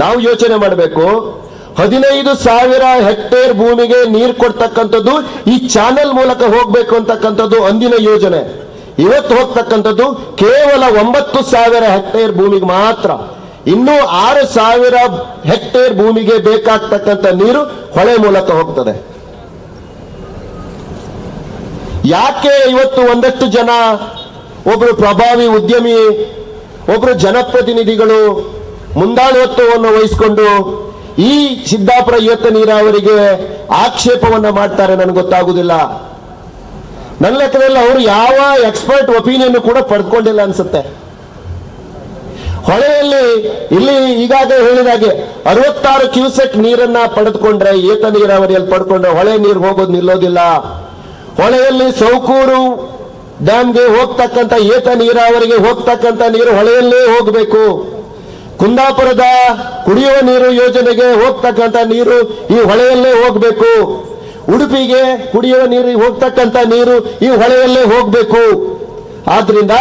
ನಾವು ಯೋಚನೆ ಮಾಡಬೇಕು. 15,000 ಹೆಕ್ಟೇರ್ ಭೂಮಿಗೆ ನೀರು ಕೊಡ್ತಕ್ಕಂಥದ್ದು ಈ ಚಾನೆಲ್ ಮೂಲಕ ಹೋಗ್ಬೇಕು ಅಂತಕ್ಕಂಥದ್ದು ಅಂದಿನ ಯೋಜನೆ. ಇವತ್ತು ಹೋಗ್ತಕ್ಕಂಥದ್ದು ಕೇವಲ 9,000 ಹೆಕ್ಟೇರ್ ಭೂಮಿಗೆ ಮಾತ್ರ. ಇನ್ನೂ 6,000 ಹೆಕ್ಟೇರ್ ಭೂಮಿಗೆ ಬೇಕಾಗ್ತಕ್ಕಂಥ ನೀರು ಹೊಳೆ ಮೂಲಕ ಹೋಗ್ತದೆ. ಯಾಕೆ ಇವತ್ತು ಒಂದಷ್ಟು ಜನ, ಒಬ್ರು ಪ್ರಭಾವಿ ಉದ್ಯಮಿ, ಒಬ್ರು ಜನಪ್ರತಿನಿಧಿಗಳು ಮುಂದಾಳತ್ವವನ್ನು ವಹಿಸಿಕೊಂಡು ಈ ಸಿದ್ದಾಪುರ ಏತ ನೀರಾವರಿಗೆ ಆಕ್ಷೇಪವನ್ನ ಮಾಡ್ತಾರೆ ನನಗೆ ಗೊತ್ತಾಗುದಿಲ್ಲ. ನನ್ನ ಲೆಕ್ಕದಲ್ಲಿ ಅವರು ಯಾವ ಎಕ್ಸ್ಪರ್ಟ್ ಒಪಿನಿಯನ್ ಕೂಡ ಪಡೆದುಕೊಂಡಿಲ್ಲ ಅನ್ಸುತ್ತೆ. ಹೊಳೆಯಲ್ಲಿ ಇಲ್ಲಿ ಈಗಾಗಲೇ ಹೇಳಿದಾಗೆ 66 ಕ್ಯೂಸೆಕ್ ನೀರನ್ನ ಪಡೆದುಕೊಂಡ್ರೆ, ಏತ ನೀರಾವರಿಯಲ್ಲಿ ಪಡ್ಕೊಂಡ್ರೆ ಹೊಳೆ ನೀರು ಹೋಗೋದು ನಿಲ್ಲೋದಿಲ್ಲ. ಹೊಳೆಯಲ್ಲಿ ಸೌಕೂರು ಡ್ಯಾಮ್ಗೆ ಹೋಗ್ತಕ್ಕಂಥ ಏತ ನೀರಾವರಿಗೆ ಹೋಗ್ತಕ್ಕಂಥ ನೀರು ಹೊಳೆಯಲ್ಲೇ ಹೋಗಬೇಕು. ಕುಂದಾಪುರದ ಕುಡಿಯುವ ನೀರು ಯೋಜನೆಗೆ ಹೋಗ್ತಕ್ಕಂಥ ನೀರು ಈ ಹೊಳೆಯಲ್ಲೇ ಹೋಗಬೇಕು. ಉಡುಪಿಗೆ ಕುಡಿಯುವ ನೀರು ಹೋಗ್ತಕ್ಕಂಥ ನೀರು ಈ ಹೊಳೆಯಲ್ಲೇ ಹೋಗಬೇಕು. ಆದ್ರಿಂದ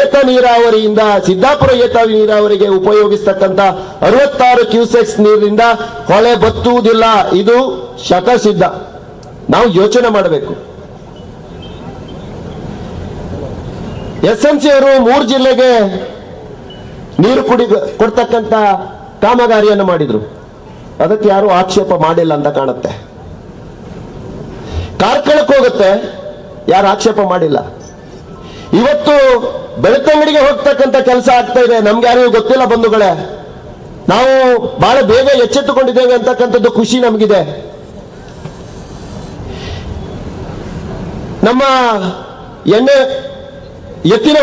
ಏತ ನೀರಾವರಿಯಿಂದ ಸಿದ್ದಾಪುರ ಏತ ನೀರಾವರಿಗೆ ಉಪಯೋಗಿಸ್ತಕ್ಕಂಥ 66 ಕ್ಯೂಸೆಕ್ಸ್ ನೀರಿನಿಂದ ಹೊಳೆ ಬತ್ತುವುದಿಲ್ಲ. ಇದು ಶತಸಿದ್ಧ. ನಾವು ಯೋಚನೆ ಮಾಡಬೇಕು. SMC ಅವರು 3 ಜಿಲ್ಲೆಗೆ ನೀರು ಕೊಡ್ತಕ್ಕಂಥ ಕಾಮಗಾರಿಯನ್ನು ಮಾಡಿದ್ರು. ಅದಕ್ಕೆ ಯಾರು ಆಕ್ಷೇಪ ಮಾಡಿಲ್ಲ ಅಂತ ಕಾಣುತ್ತೆ. ಕಾರ್ಕಳಕ್ಕೆ ಹೋಗುತ್ತೆ, ಯಾರು ಆಕ್ಷೇಪ ಮಾಡಿಲ್ಲ. ಇವತ್ತು ಬೆಳ್ತಂಗಡಿಗೆ ಹೋಗ್ತಕ್ಕಂಥ ಕೆಲಸ ಆಗ್ತಾ ಇದೆ. ನಮ್ಗೆ ಯಾರಿಗೂ ಗೊತ್ತಿಲ್ಲ ಬಂಧುಗಳೇ. ನಾವು ಬಹಳ ಬೇಗ ಎಚ್ಚೆತ್ತುಕೊಂಡಿದ್ದೇವೆ ಅಂತಕ್ಕಂಥದ್ದು ಖುಷಿ ನಮಗಿದೆ. ನಮ್ಮ ಎತ್ತಿನ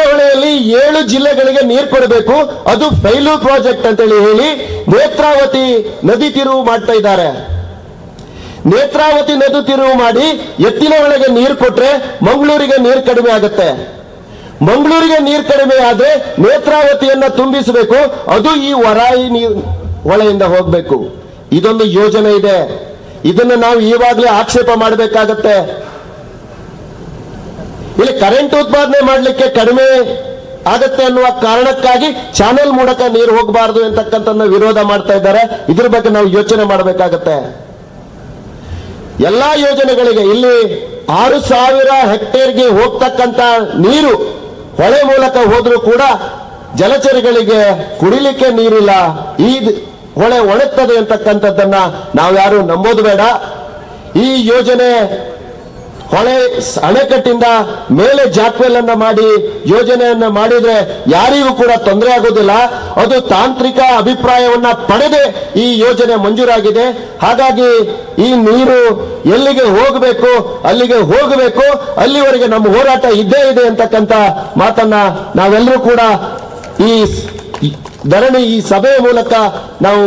ಹೊಳೆಯಲ್ಲಿ 7 ಜಿಲ್ಲೆಗಳಿಗೆ ನೀರು ಕೊಡಬೇಕು. ಅದು ಫೈಲೂರ್ ಪ್ರಾಜೆಕ್ಟ್ ಅಂತೇಳಿ ಹೇಳಿ ನೇತ್ರಾವತಿ ನದಿ ತಿರುವು ಮಾಡ್ತಾ ಇದ್ದಾರೆ. ನೇತ್ರಾವತಿ ನದಿ ತಿರುವು ಮಾಡಿ ಎತ್ತಿನ ಹೊಳೆಗೆ ನೀರು ಕೊಟ್ರೆ ಮಂಗಳೂರಿಗೆ ನೀರು ಕಡಿಮೆ ಆಗುತ್ತೆ. ಮಂಗಳೂರಿಗೆ ನೀರು ಕಡಿಮೆ ಆದ್ರೆ ನೇತ್ರಾವತಿಯನ್ನ ತುಂಬಿಸಬೇಕು. ಅದು ಈ ವರಾಯಿ ಹೊಳೆಯಿಂದ ಹೋಗ್ಬೇಕು. ಇದೊಂದು ಯೋಜನೆ ಇದೆ. ಇದನ್ನು ನಾವು ಈವಾಗಲೇ ಆಕ್ಷೇಪ ಮಾಡಬೇಕಾಗತ್ತೆ. ಇಲ್ಲಿ ಕರೆಂಟ್ ಉತ್ಪಾದನೆ ಮಾಡಲಿಕ್ಕೆ ಕಡಿಮೆ ಆಗತ್ತೆ ಅನ್ನುವ ಕಾರಣಕ್ಕಾಗಿ ಚಾನೆಲ್ ಮೂಲಕ ನೀರು ಹೋಗಬಾರದು ಅಂತಕ್ಕಂಥ ವಿರೋಧ ಮಾಡ್ತಾ ಇದ್ದಾರೆ. ಇದ್ರ ಬಗ್ಗೆ ನಾವು ಯೋಚನೆ ಮಾಡಬೇಕಾಗತ್ತೆ. ಎಲ್ಲಾ ಯೋಜನೆಗಳಿಗೆ ಇಲ್ಲಿ 6,000 ಹೆಕ್ಟೇರ್ಗೆ ಹೋಗ್ತಕ್ಕಂಥ ನೀರು ಹೊಳೆ ಮೂಲಕ ಹೋದ್ರೂ ಕೂಡ ಜಲಚರಿಗಳಿಗೆ ಕುಡಿಲಿಕ್ಕೆ ನೀರಿಲ್ಲ. ಈ ಹೊಳೆ ಒಣಗ್ತದೆ ಅಂತಕ್ಕಂಥದ್ದನ್ನ ನಾವ್ಯಾರು ನಂಬೋದು ಬೇಡ. ಈ ಯೋಜನೆ ಹೊಳೆ ಅಣೆಕಟ್ಟಿಂದ ಮೇಲೆ ಜಾಕ್ವೆಲ್ ಅನ್ನ ಮಾಡಿ ಯೋಜನೆಯನ್ನ ಮಾಡಿದ್ರೆ ಯಾರಿಗೂ ಕೂಡ ತೊಂದರೆ ಆಗೋದಿಲ್ಲ. ಅದು ತಾಂತ್ರಿಕ ಅಭಿಪ್ರಾಯವನ್ನ ಪಡೆದೇ ಈ ಯೋಜನೆ ಮಂಜೂರಾಗಿದೆ. ಹಾಗಾಗಿ ಈ ನೀರು ಎಲ್ಲಿಗೆ ಹೋಗಬೇಕು ಅಲ್ಲಿಗೆ ಹೋಗಬೇಕು. ಅಲ್ಲಿವರೆಗೆ ನಮ್ಮ ಹೋರಾಟ ಇದ್ದೇ ಇದೆ ಅಂತಕ್ಕಂಥ ಮಾತನ್ನ ನಾವೆಲ್ಲರೂ ಕೂಡ ಈ ಧರಣಿ, ಈ ಸಭೆಯ ಮೂಲಕ ನಾವು